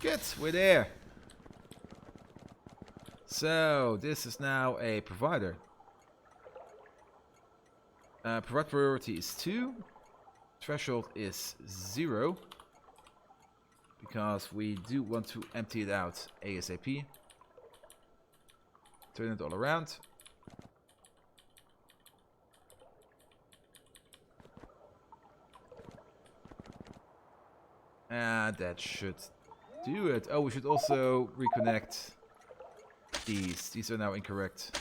Good, we're there. So, this is now a provider. Provide priority is 2. Threshold is 0. Because we do want to empty it out ASAP. Turn it all around. And that should do it. Oh, we should also reconnect these. These are now incorrect.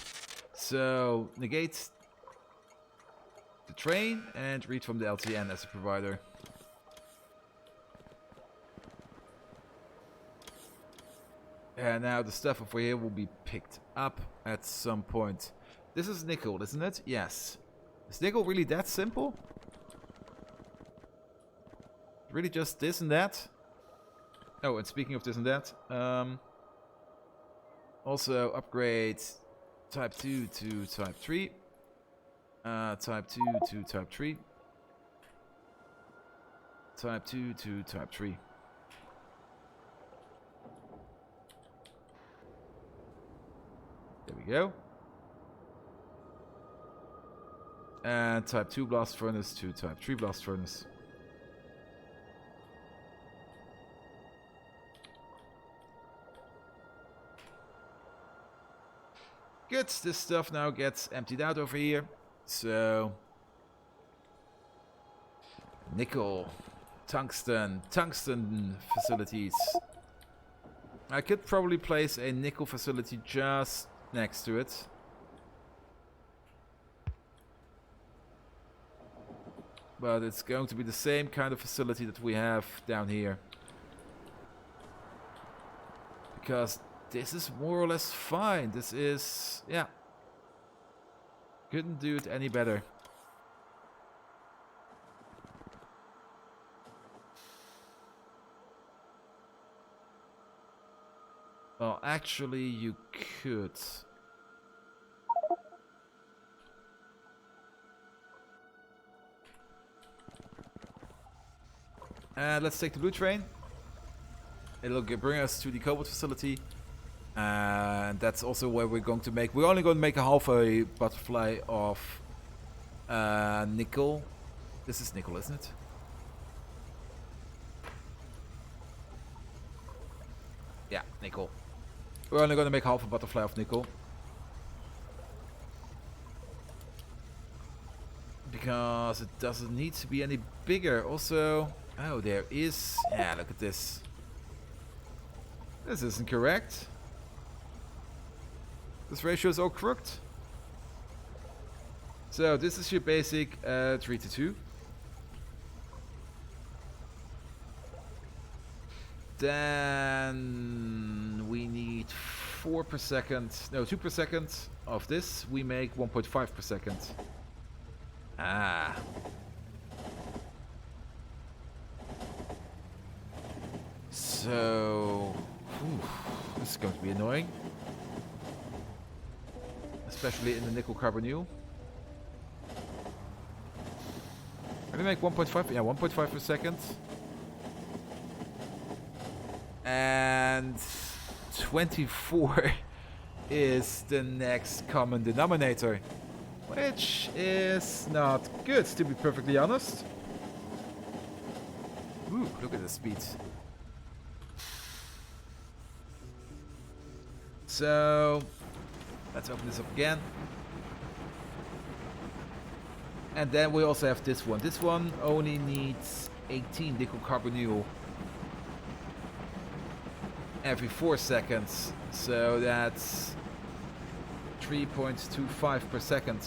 So, negate the train and read from the LTN as a provider. And now the stuff over here will be picked up at some point. This is nickel, isn't it? Yes. Is nickel really that simple? Really just this and that? Oh, and speaking of this and that, also upgrade type 2 to type 3. Type 2 to type 3. Type 2 to type 3. There we go. And type 2 blast furnace to type 3 blast furnace. Good, this stuff now gets emptied out over here. So, nickel, tungsten facilities. I could probably place a nickel facility just next to it. But it's going to be the same kind of facility that we have down here. Because this is more or less fine. This is, yeah. Couldn't do it any better. Well, actually, you could. And let's take the blue train. It'll bring us to the cobalt facility. And that's also where we're going to make... We're only going to make a half a butterfly of nickel. This is nickel, isn't it? Yeah, nickel. We're only going to make half a butterfly of nickel. Because it doesn't need to be any bigger. Also... Oh, there is... Yeah, look at this. This isn't correct. This ratio is all crooked. So this is your basic 3:2. Then we need 4 per second. No, 2 per second of this. We make 1.5 per second. Ah. So, this is going to be annoying. Especially in the nickel carbonyl. Can we make 1.5? Yeah, 1.5 per second. And 24 is the next common denominator. Which is not good, to be perfectly honest. Ooh, look at the speed. So, let's open this up again. And then we also have this one. This one only needs 18 nickel carbonyl every 4 seconds. So that's 3.25 per second.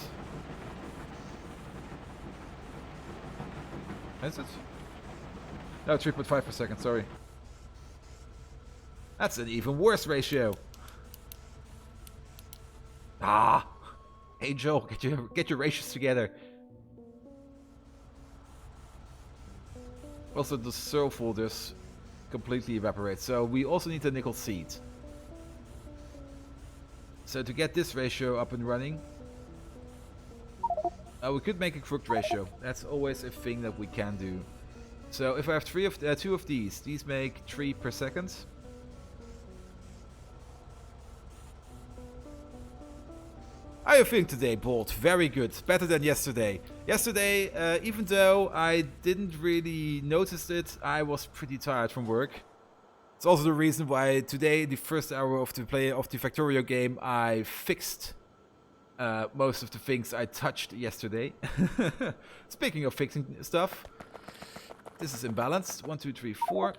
Is it? No, 3.5 per second, sorry. That's an even worse ratio. Ah, Angel, get your ratios together. Also, the serve folders completely evaporate, so we also need the nickel seed. So to get this ratio up and running, we could make a crooked ratio. That's always a thing that we can do. So if I have two of these make 3 per second. How are you feeling today, Bolt? Very good. Better than yesterday. Yesterday, even though I didn't really notice it, I was pretty tired from work. It's also the reason why today, the first hour of the play of the Factorio game, I fixed most of the things I touched yesterday. Speaking of fixing stuff, this is imbalanced. 1, 2, 3, 4.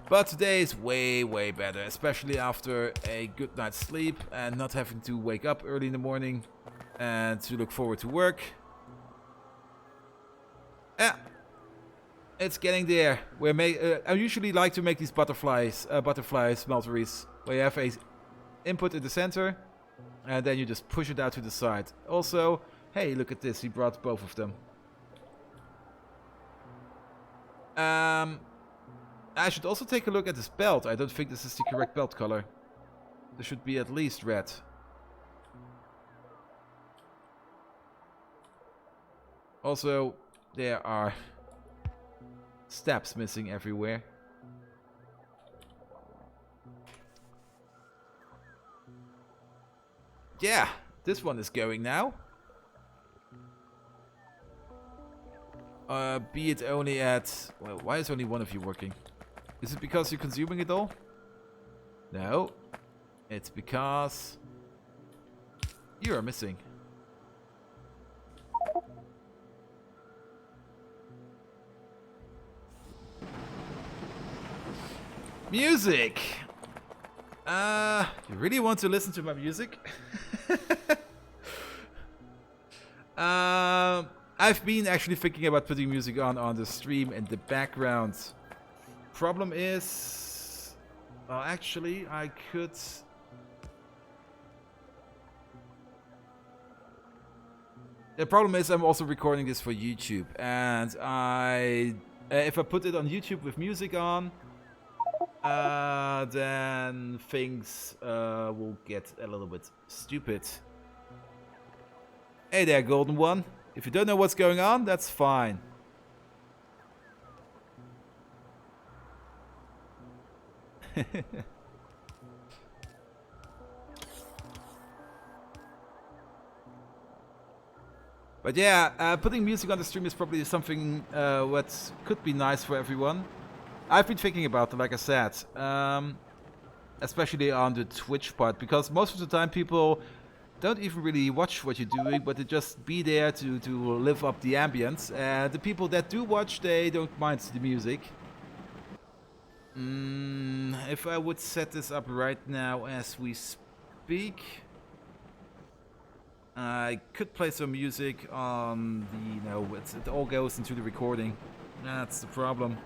But today is way, way better, especially after a good night's sleep and not having to wake up early in the morning and to look forward to work. Yeah, it's getting there. I usually like to make these butterfly smelteries, where you have a input in the center and then you just push it out to the side. Also, hey, look at this, he brought both of them. I should also take a look at this belt. I don't think this is the correct belt color. There should be at least red. Also, there are steps missing everywhere. Yeah, this one is going now. Be it only at... Well, why is only one of you working? Is it because you're consuming it all? No. It's because you are missing. Music! You really want to listen to my music? I've been actually thinking about putting music on the stream in the background. Problem is... Well, actually, I could... The problem is I'm also recording this for YouTube. And if I put it on YouTube with music on... then things will get a little bit stupid. Hey there, Golden One. If you don't know what's going on, that's fine. But yeah, putting music on the stream is probably something what could be nice for everyone. I've been thinking about it, like I said, especially on the Twitch part, because most of the time people don't even really watch what you're doing, but they just be there to live up the ambience. And the people that do watch, they don't mind the music. If I would set this up right now as we speak, I could play some music on the, it all goes into the recording. That's the problem.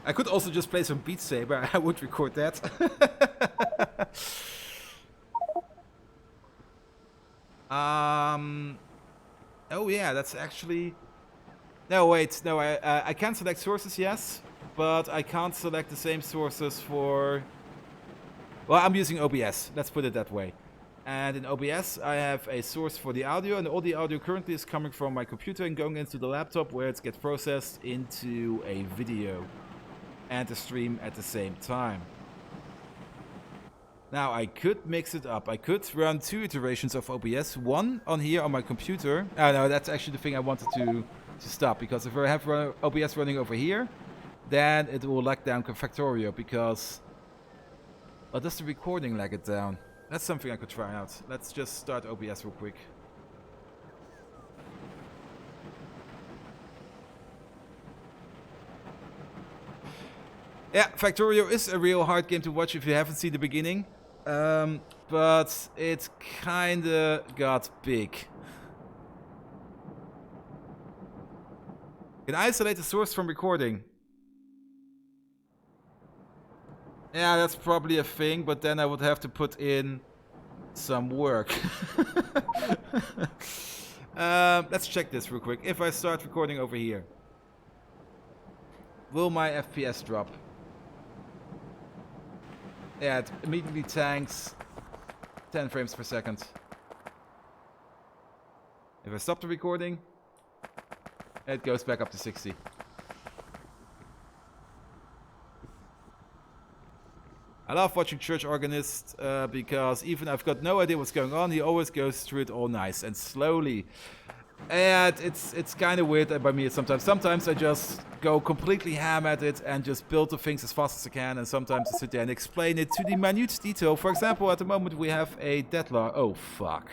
I could also just play some Beat Saber. I would record that. Oh yeah, that's actually... No, wait. No, I can select sources, yes. But I can't select the same sources for... Well, I'm using OBS. Let's put it that way. And in OBS, I have a source for the audio, and all the audio currently is coming from my computer and going into the laptop, where it gets processed into a video and a stream at the same time. Now, I could mix it up. I could run 2 iterations of OBS, one on here on my computer. No, that's actually the thing I wanted to stop, because if I have OBS running over here, then it will lag down Factorio, because... Well, does the recording lag it down? That's something I could try out. Let's just start OBS real quick. Yeah, Factorio is a real hard game to watch if you haven't seen the beginning. But it kinda got big. Can I isolate the source from recording? Yeah, that's probably a thing, but then I would have to put in some work. Let's check this real quick. If I start recording over here, will my FPS drop? Yeah, it immediately tanks 10 frames per second. If I stop the recording, it goes back up to 60. I love watching church organists because even I've got no idea what's going on, he always goes through it all nice and slowly. And it's kind of weird by me sometimes. Sometimes I just go completely ham at it and just build the things as fast as I can. And sometimes I sit there and explain it to the minute detail. For example, at the moment we have a deadlock. Oh, fuck.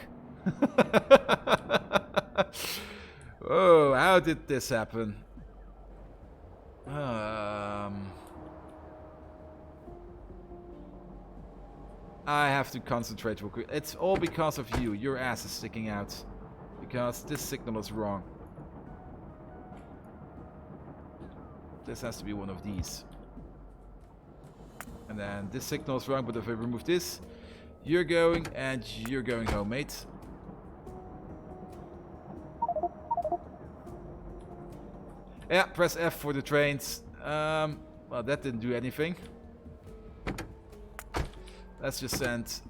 Oh, how did this happen? I have to concentrate real quick. It's all because of you. Your ass is sticking out. Because this signal is wrong. This has to be one of these. And then this signal is wrong, but if I remove this, you're going and you're going home, mate. Yeah, press F for the trains. Well, that didn't do anything. Let's just send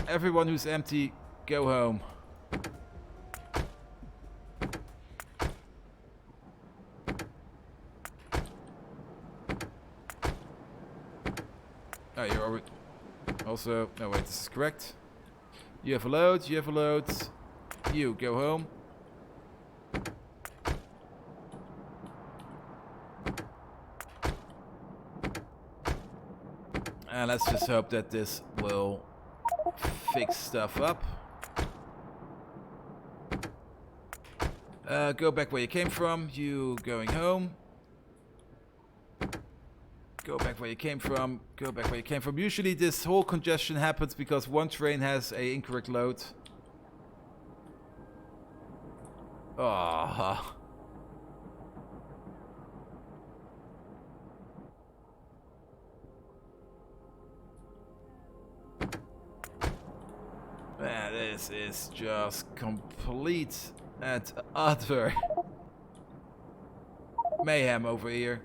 everyone who's empty, go home. Oh, you're already... Also, no wait, this is correct. You have a load, you have a load. You, go home. And let's just hope that this will fix stuff up. Go back where you came from. You going home. Go back where you came from. Go back where you came from. Usually this whole congestion happens because one train has a incorrect load. Ah. Man, this is just complete and utter mayhem over here.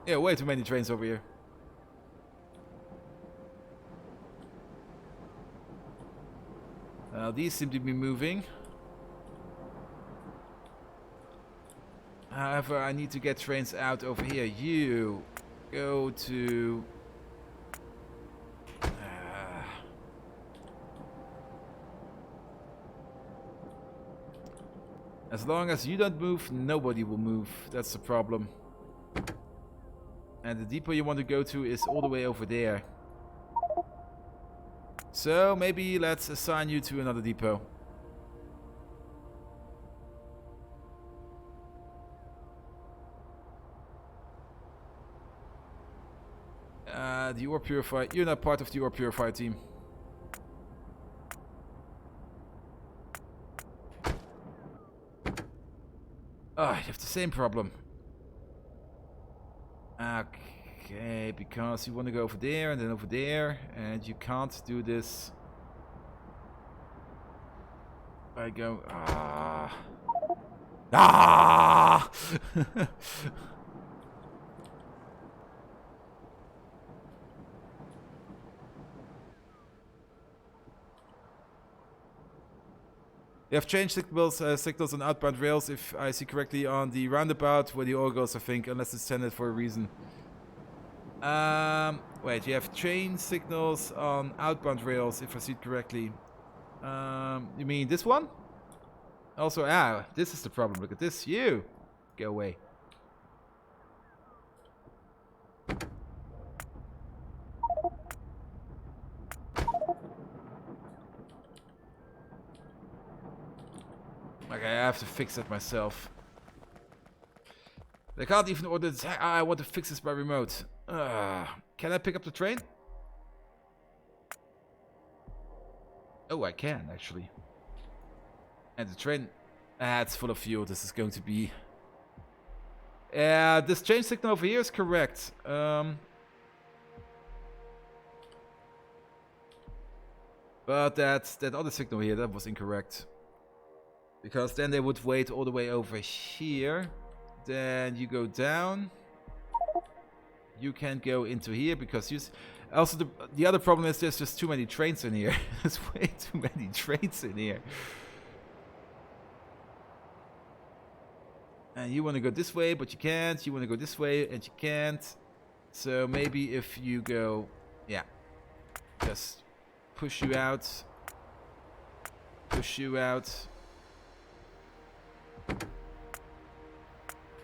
Yeah, way too many trains over here. These seem to be moving. However, I need to get trains out over here. You go to... As long as you don't move, nobody will move. That's the problem. And the depot you want to go to is all the way over there. So maybe let's assign you to another depot. The ore purifier. You're not part of the ore purifier team. Ah, you have the same problem. Okay, because you want to go over there and then over there, and you can't do this. I go. Ah! You have changed signals on outbound rails, if I see correctly, on the roundabout where the ore goes, I think, unless it's sent for a reason. Wait, you have changed signals on outbound rails, if I see it correctly. You mean this one? Also, this is the problem. Look at this. You! Go away. Okay, I have to fix that myself. They can't even order this. I want to fix this by remote. Can I pick up the train? Oh, I can, actually. And the train... it's full of fuel. This is going to be... this change signal over here is correct. But that other signal here, that was incorrect. Because then they would wait all the way over here. Then you go down. You can go into here because you... Also, the other problem is there's just too many trains in here. There's way too many trains in here. And you want to go this way, but you can't. You want to go this way, and you can't. So maybe if you go... Yeah. Just push you out. Push you out.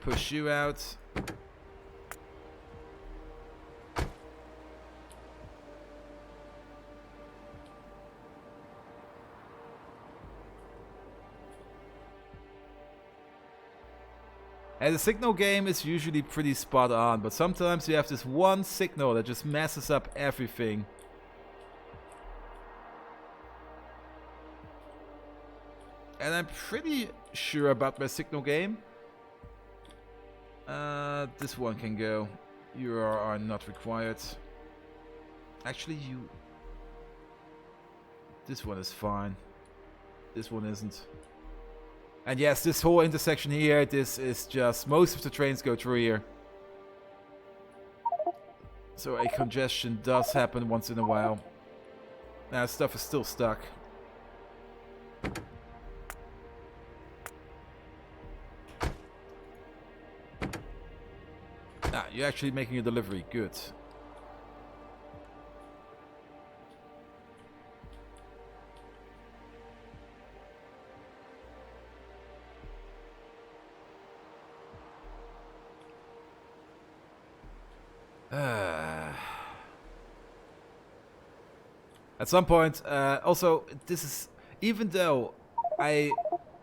Push you out. And the signal game is usually pretty spot on, but sometimes you have this one signal that just messes up everything. And I'm pretty sure about my signal game. This one can go. You are not required. Actually, you... This one is fine. This one isn't. And yes, this whole intersection here, this is just... Most of the trains go through here. So a congestion does happen once in a while. Now, stuff is still stuck. Ah, you're actually making a delivery. Good. At some point, also, this is... Even though I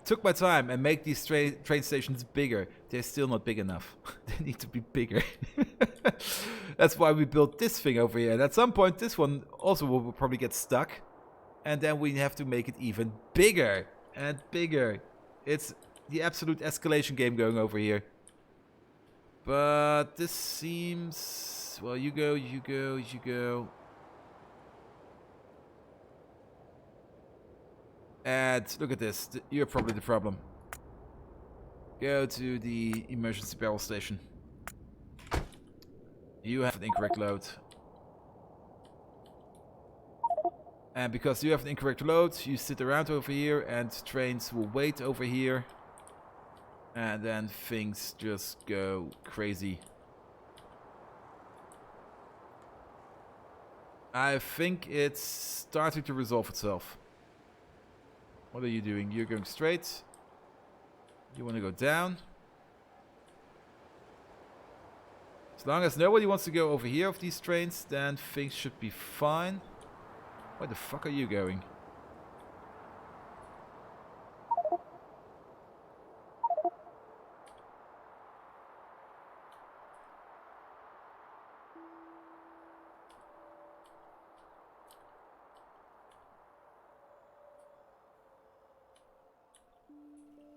took my time and make these train stations bigger, they're still not big enough. They need to be bigger. That's why we built this thing over here. And at some point, this one also will probably get stuck. And then we have to make it even bigger and bigger. It's the absolute escalation game going over here. But this seems... Well, you go, you go, you go. And look at this. You're probably the problem. Go to the emergency barrel station. You have an incorrect load. And because you have an incorrect load, you sit around over here and trains will wait over here. And then things just go crazy. I think it's starting to resolve itself. What are you doing? You're going straight. You want to go down. As long as nobody wants to go over here of these trains, then things should be fine. Where the fuck are you going?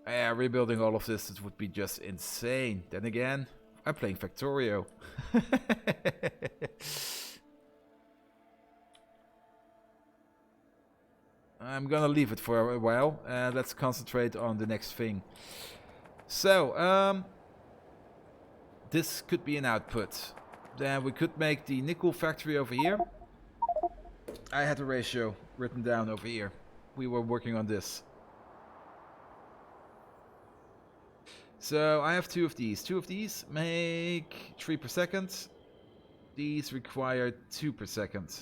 Yeah, rebuilding all of this, it would be just insane. Then again, I'm playing Factorio. I'm gonna leave it for a while. Let's concentrate on the next thing. So, this could be an output. Then we could make the nickel factory over here. I had the ratio written down over here. We were working on this. So I have two of these. Two of these make 3 per second. These require 2 per second.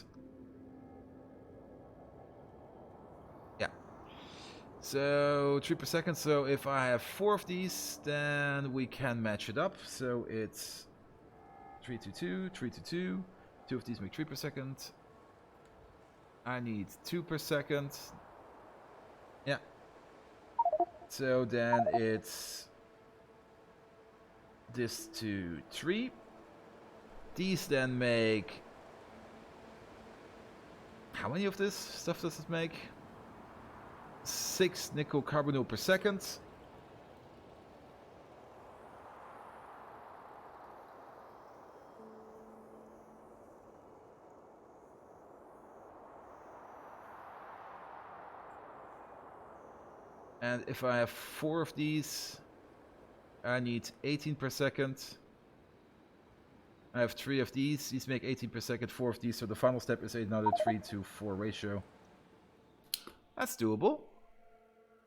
Yeah. So 3 per second. So if I have 4 of these, then we can match it up. So it's 3 to 2, 3 to 2. 2 of these make 3 per second. I need 2 per second. Yeah. So then it's this to 3. These then make... How many of this stuff does it make? 6 nickel carbonyl per second. And if I have 4 of these, I need 18 per second. I have 3 of these. These make 18 per second, 4 of these. So the final step is another 3-to-4 ratio. That's doable.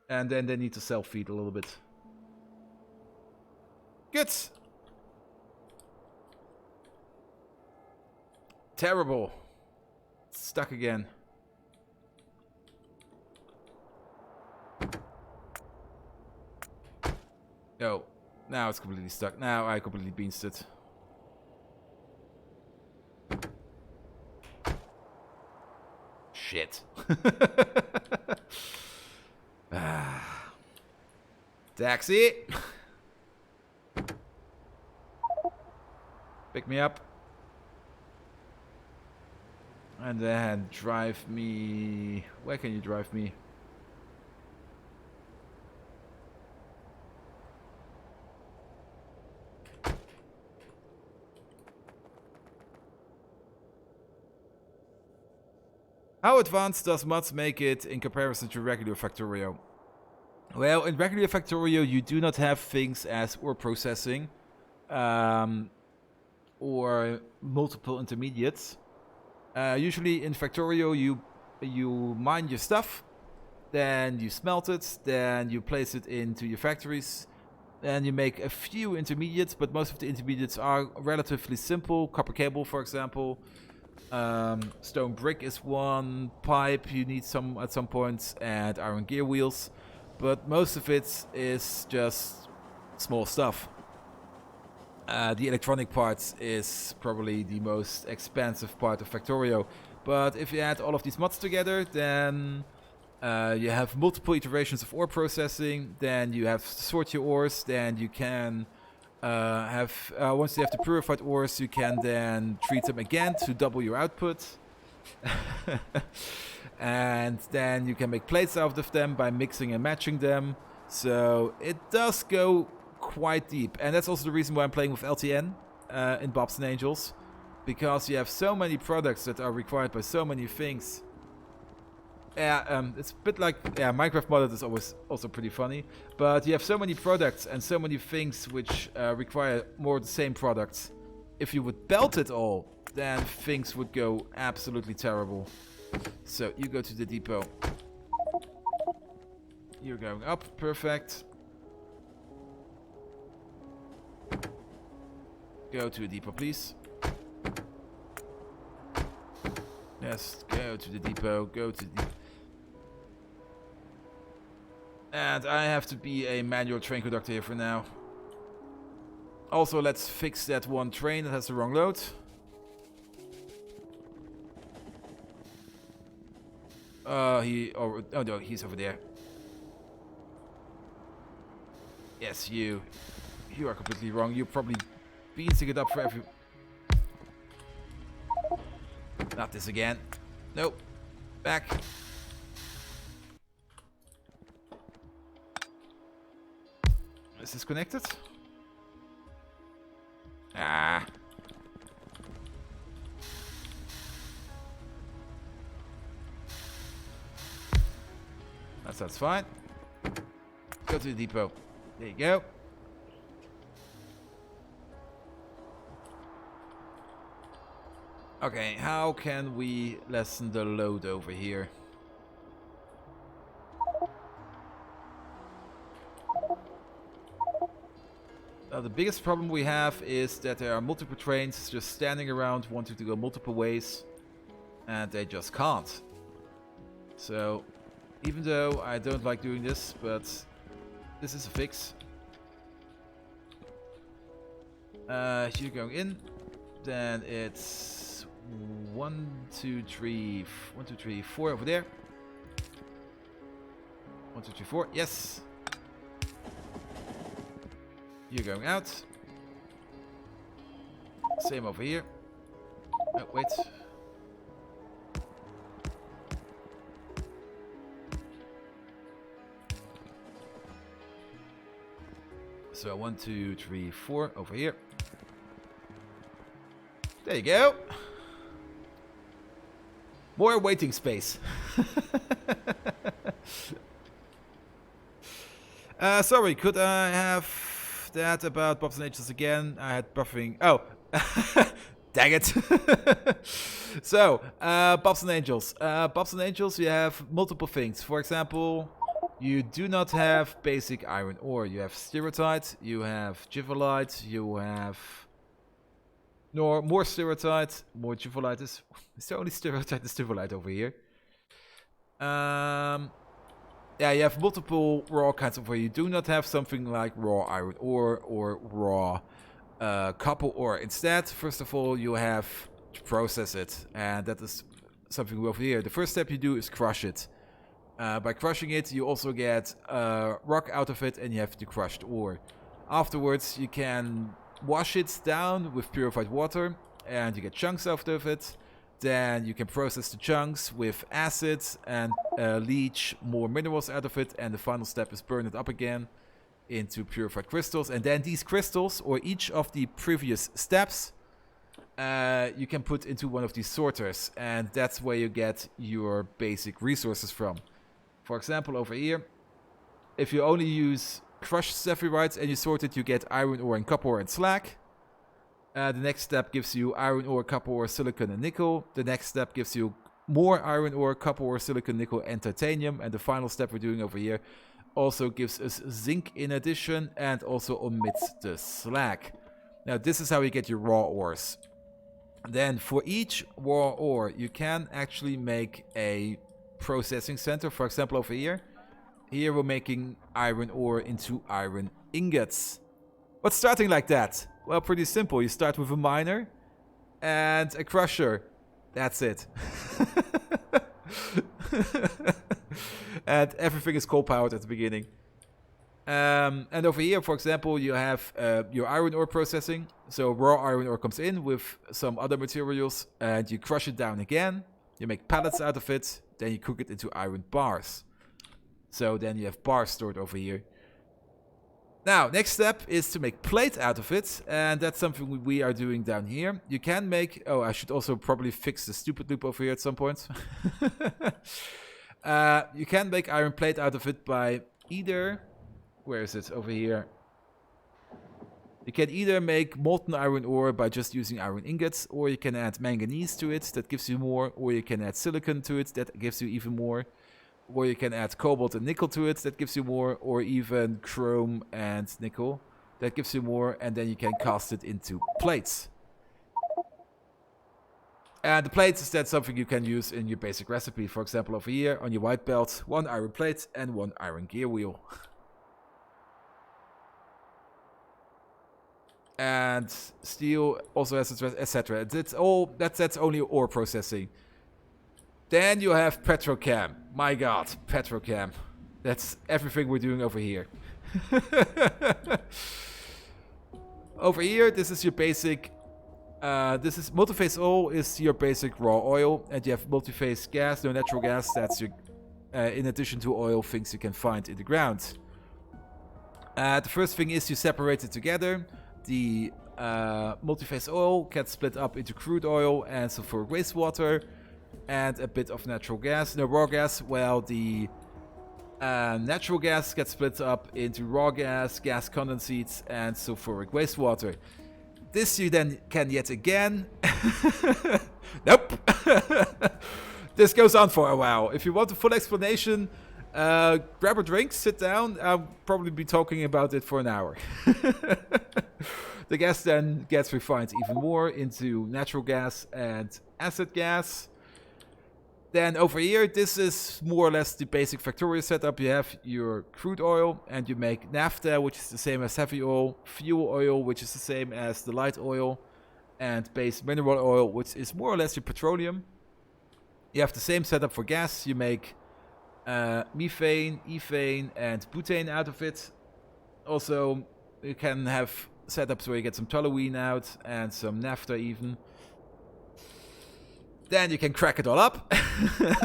And then they need to self-feed a little bit. Good. Terrible. Stuck again. Oh, now it's completely stuck. Now I completely beansed it. Shit. Taxi. Pick me up. And then drive me... Where can you drive me? How advanced does mods make it in comparison to regular Factorio? Well, in regular Factorio you do not have things as ore processing or multiple intermediates. Usually in Factorio you mine your stuff, then you smelt it, then you place it into your factories, then you make a few intermediates, but most of the intermediates are relatively simple. Copper cable, for example. Stone brick is one, pipe you need some at some points, and iron gear wheels. But most of it is just small stuff. The electronic part is probably the most expensive part of Factorio. But if you add all of these mods together, then you have multiple iterations of ore processing. Then you have to sort your ores. Then you can once you have the purified ores, you can then treat them again to double your output. And then you can make plates out of them by mixing and matching them. So it does go quite deep, and that's also the reason why I'm playing with LTN in Bobs and Angels, because you have so many products that are required by so many things. It's a bit like Minecraft modded is always also pretty funny, but you have so many products and so many things which require more of the same products. If you would belt it all, then things would go absolutely terrible. So you go to the depot. You're going up, perfect. Go to the depot, please. Yes, go to the depot, go to the depot. And I have to be a manual train conductor here for now. Also, let's fix that one train that has the wrong load. Oh no, he's over there. Yes, you are completely wrong. You're probably beating it up for every... Not this again. Nope. Back. Is this connected? Ah. That's fine. Go to the depot. There you go. Okay, how can we lessen the load over here? The biggest problem we have is that there are multiple trains just standing around wanting to go multiple ways, and they just can't. So, even though I don't like doing this, but this is a fix. You're going in, then it's 1, 2, 3, 4 over there. 1, 2, 3, 4. Yes. You're going out. Same over here. Oh, wait. So 1, 2, 3, 4 over here. There you go. More waiting space. Sorry, could I have that about Bobs and Angels again? I had buffering. Oh, Dang it. So, Bobs and Angels. Bobs and Angels, you have multiple things. For example, you do not have basic iron ore. You have stereotyte, you have givolite, you have more stereotyte, more givolite. Is there only stereotyte and givolite over here? Yeah, you have multiple raw kinds of ore. You do not have something like raw iron ore or raw copper ore. Instead, first of all, you have to process it, and that is something over here. The first step you do is crush it. By crushing it, you also get rock out of it, and you have the crushed ore. Afterwards, you can wash it down with purified water, and you get chunks out of it. Then you can process the chunks with acid and leach more minerals out of it. And the final step is burn it up again into purified crystals. And then these crystals, or each of the previous steps, you can put into one of these sorters. And that's where you get your basic resources from. For example, over here, if you only use crushed sapphirites and you sort it, you get iron ore and copper ore and slag. The next step gives you iron ore, copper ore, silicon, and nickel. The next step gives you more iron ore, copper ore, silicon, nickel, and titanium. And the final step we're doing over here also gives us zinc in addition, and also omits the slag. Now, this is how you get your raw ores. Then, for each raw ore, you can actually make a processing center. For example, over here. Here we're making iron ore into iron ingots. What's starting like that? Well, pretty simple. You start with a miner and a crusher. That's it. And everything is coal-powered at the beginning. And over here, for example, you have your iron ore processing. So raw iron ore comes in with some other materials, and you crush it down again. You make pellets out of it. Then you cook it into iron bars. So then you have bars stored over here. Now, next step is to make plate out of it, and that's something we are doing down here. You can make... Oh, I should also probably fix the stupid loop over here at some point. You can make iron plate out of it by either... Where is it? Over here. You can either make molten iron ore by just using iron ingots, or you can add manganese to it, that gives you more, or you can add silicon to it, that gives you even more. Or you can add cobalt and nickel to it, that gives you more, or even chrome and nickel, that gives you more, and then you can cast it into plates. And the plates is that something you can use in your basic recipe. For example, over here on your white belt, 1 iron plate and 1 iron gear wheel. And steel also has etc. It's all that's only ore processing. Then you have Petrochem. My god, Petrochem. That's everything we're doing over here. Over here, this is your basic... this is multiphase oil is your basic raw oil. And you have multiphase gas, no natural gas. That's your... in addition to oil, things you can find in the ground. The first thing is you separate it together. The multiphase oil gets split up into crude oil and sulfuric wastewater. And a bit of natural gas. No, raw gas. Well, the natural gas gets split up into raw gas, gas condensates, and sulfuric wastewater. This you then can yet again... Nope! This goes on for a while. If you want a full explanation, grab a drink, sit down. I'll probably be talking about it for an hour. The gas then gets refined even more into natural gas and acid gas. Then over here, this is more or less the basic Factorio setup. You have your crude oil, and you make naphtha, which is the same as heavy oil, fuel oil, which is the same as the light oil, and base mineral oil, which is more or less your petroleum. You have the same setup for gas. You make methane, ethane, and butane out of it. Also, you can have setups where you get some toluene out, and some naphtha even. Then you can crack it all up.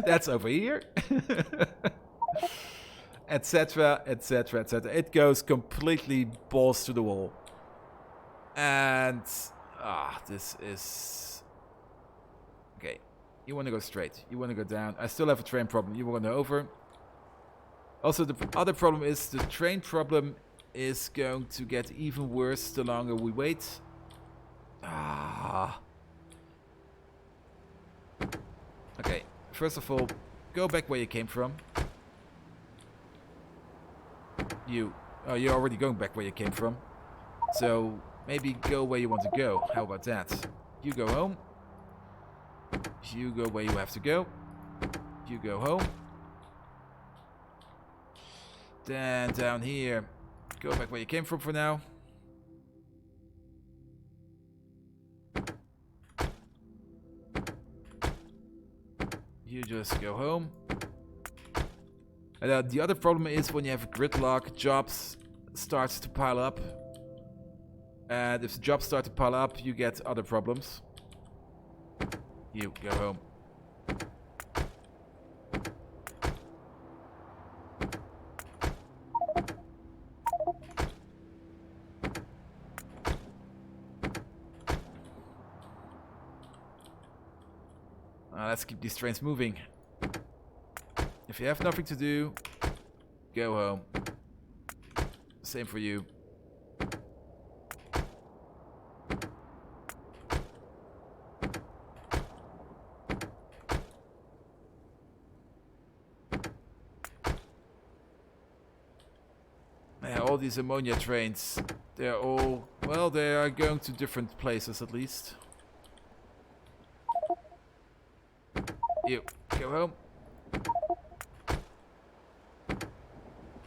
That's over here. Etc, etc, etc. It goes completely balls to the wall. And... this is... Okay. You want to go straight. You want to go down. I still have a train problem. You want to go over. Also, the other problem is the train problem is going to get even worse the longer we wait. Ah. Okay, first of all, go back where you came from. Oh, you're already going back where you came from. So, maybe go where you want to go. How about that? You go home. You go where you have to go. You go home. Then down here, go back where you came from for now. You just go home. And the other problem is when you have a gridlock, jobs start to pile up. And if the jobs start to pile up, you get other problems. You go home. Let's keep these trains moving. If you have nothing to do, go home. Same for you. Yeah, all these ammonia trains, they're all, well, they are going to different places at least. You, go home.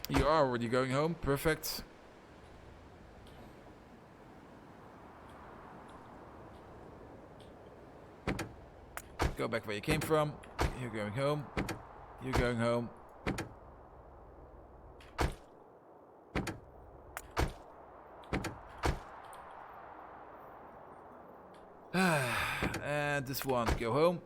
You are already going home, perfect. Go back where you came from. You're going home. You're going home. And this one, go home.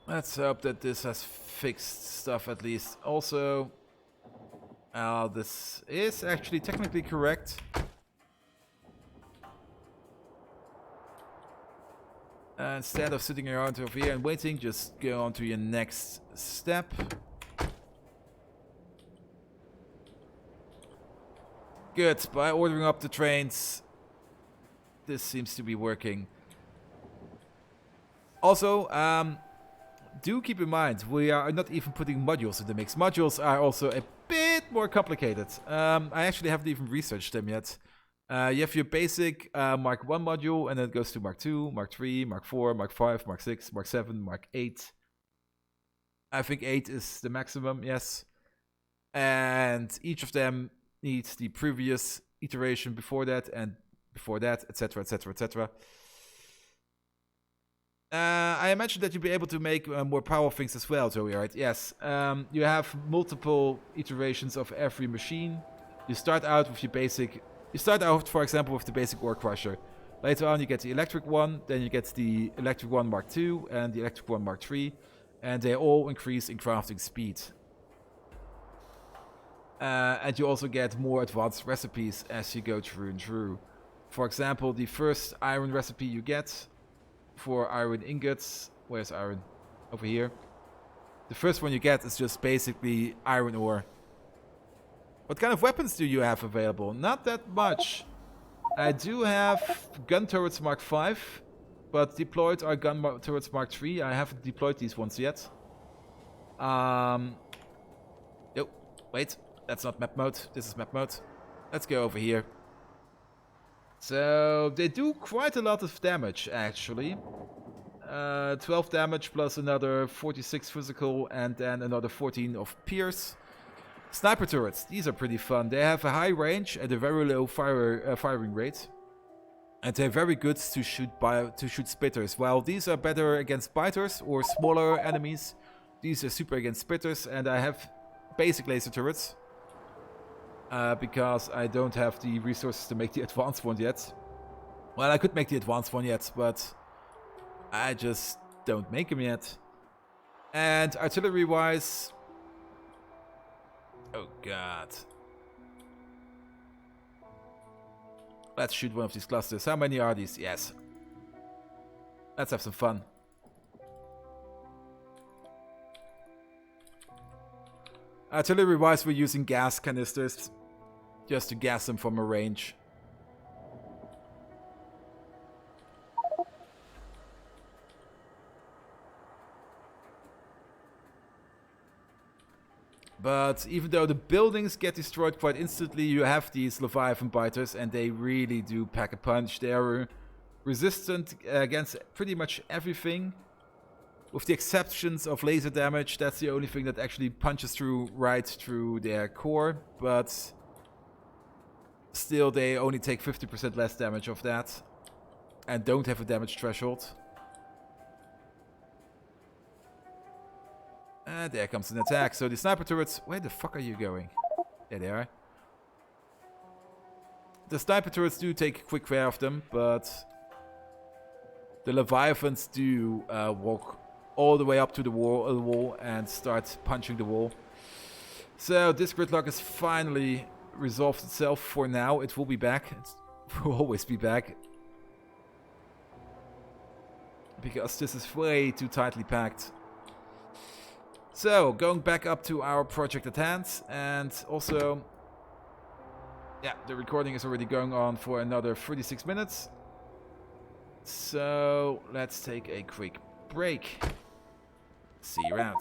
Let's hope that this has fixed stuff at least. Also, this is actually technically correct. Instead of sitting around over here and waiting, just go on to your next step. Good, by ordering up the trains, this seems to be working. Also, do keep in mind, we are not even putting modules in the mix. Modules are also a bit more complicated. I actually haven't even researched them yet. You have your basic Mark 1 module, and then it goes to Mark 2, Mark 3, Mark 4, Mark 5, Mark 6, Mark 7, Mark 8. I think 8 is the maximum, yes. And each of them needs the previous iteration before that, and before that, etc., etc., etc. I imagine that you'll be able to make more power things as well, Zoe, right? Yes. You have multiple iterations of every machine. You start out with your basic... You start out, for example, with the basic ore crusher. Later on, you get the electric one, then you get the electric one Mark II and the electric one Mark III, and they all increase in crafting speed. And you also get more advanced recipes as you go through and through. For example, the first iron recipe you get for iron ingots. Where's iron? Over here. The first one you get is just basically iron ore. What kind of weapons do you have available? Not that much. I do have gun turrets Mark V, but deployed are gun turrets Mark III. I haven't deployed these ones yet. Oh, wait. That's not map mode. This is map mode. Let's go over here. So, they do quite a lot of damage, actually. 12 damage plus another 46 physical and then another 14 of pierce. Sniper turrets, these are pretty fun. They have a high range and a very low firing rate. And they're very good to shoot spitters. While these are better against biters or smaller enemies, these are super against spitters. And I have basic laser turrets. Because I don't have the resources to make the advanced one yet. Well, I could make the advanced one yet, but I just don't make them yet. And artillery-wise... Oh god. Let's shoot one of these clusters. How many are these? Yes. Let's have some fun. Artillery-wise, we're using gas canisters just to gas them from a range. But even though the buildings get destroyed quite instantly, you have these Leviathan biters, and they really do pack a punch. They are resistant against pretty much everything, with the exceptions of laser damage. That's the only thing that actually punches through right through their core, but still they only take 50% less damage of that, and don't have a damage threshold. And there comes an attack. So the sniper turrets... Where the fuck are you going? There they are. The sniper turrets do take quick care of them, but the Leviathans do walk all the way up to the wall and start punching the wall. So this gridlock has finally resolved itself for now. It will be back. It will always be back. Because this is way too tightly packed. So, going back up to our project at hand, and also, yeah, the recording is already going on for another 36 minutes. So, let's take a quick break. See you around.